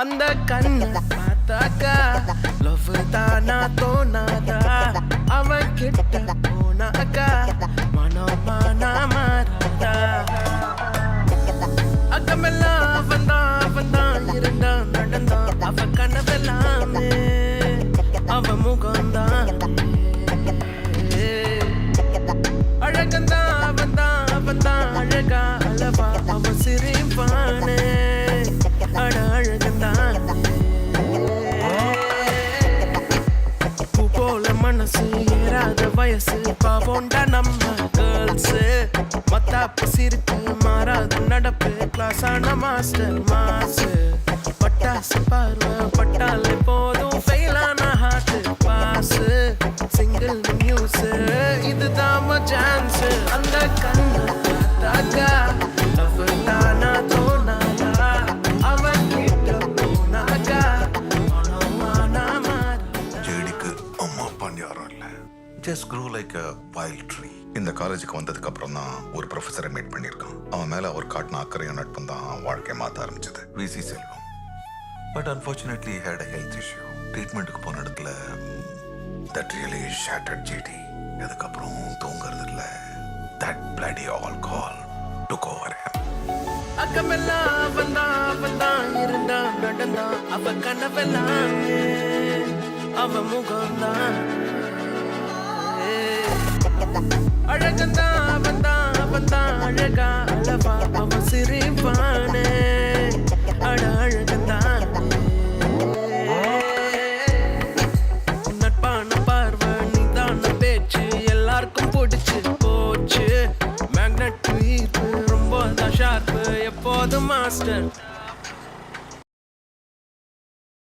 அந்த கண்ணு பார்த்தாக்கா லவ் தானா தோணாதா அவன் கிட்ட போனாக்கா மனமானா மாறாதா அக்கமெல்லாம் அவன் தான் இருந்தான் நடந்தான் அவ கனவெல்லாமே அவ முகம்தான் அழகந்தான் அவன் தான் அழகா அளவா அவன் சிரிப்பானே அட அழகந்தான் பூ போல மனசு ஏறாத வயசு பாவோண்டா நம்ம கேர்ள்ஸ் மத்தாப்பு சிரிப்பு மாறாத நடப்பு கிளாஸான மாஸ்டர் மாசு பட்டாசு பார்வை பட்டாலே போதும் ஃபெயிலான ஹார்ட் பாஸ் சிங்கிள் நியூஸ் இதுதான் சான்ஸ் அந்த கண்ணு பார்த்தாக்கா லவ் தானா தோணாதா அவன் கிட்ட போனாக்கா மனமானா மாறாதா. ஜேடிக்கு அம்மா அப்பான்னு யாரும் இல்லை. ஜஸ்ட் க்ரோ லைக் அ வைல்ட் ட்ரீ. இந்த காலேஜுக்கு வந்ததுக்கு அப்புறம் தான் ஒரு ப்ரொஃபஸரை மீட் பண்ணியிருக்கான். அவன் மேல அவர் காட்டின அக்கறையும் நட்பும் தான் வாழ்க்கையை மாற்ற ஆரம்பிச்சது. VC Selvam. But unfortunately had a health issue. ட்ரீட்மெண்ட்டுக்கு போன இடத்துல தட் ரியலி ஷேட்டர்ட் ஜேடி. அதுக்கப்புறம் தூங்குறது இல்லை. That bloody alcohol took over him. அக்கமெல்லாம் அவன் தான் இருந்தான் நடந்தான் அவ கனவெல்லாம் அவ முகம்தான் அழகந்தான் அவன் தான் அழகா அளவா அவன் சிரிப்பானே அட அழகந்தான் நட்பான பார்வை நீதான பேச்சு எல்லாருக்கும் பிடிச்சு போச்சு மேக்னெட் ஈர்ப்பு ரொம்ப தான் ஷார்ப்பு எப்போதும் மாஸ்டர்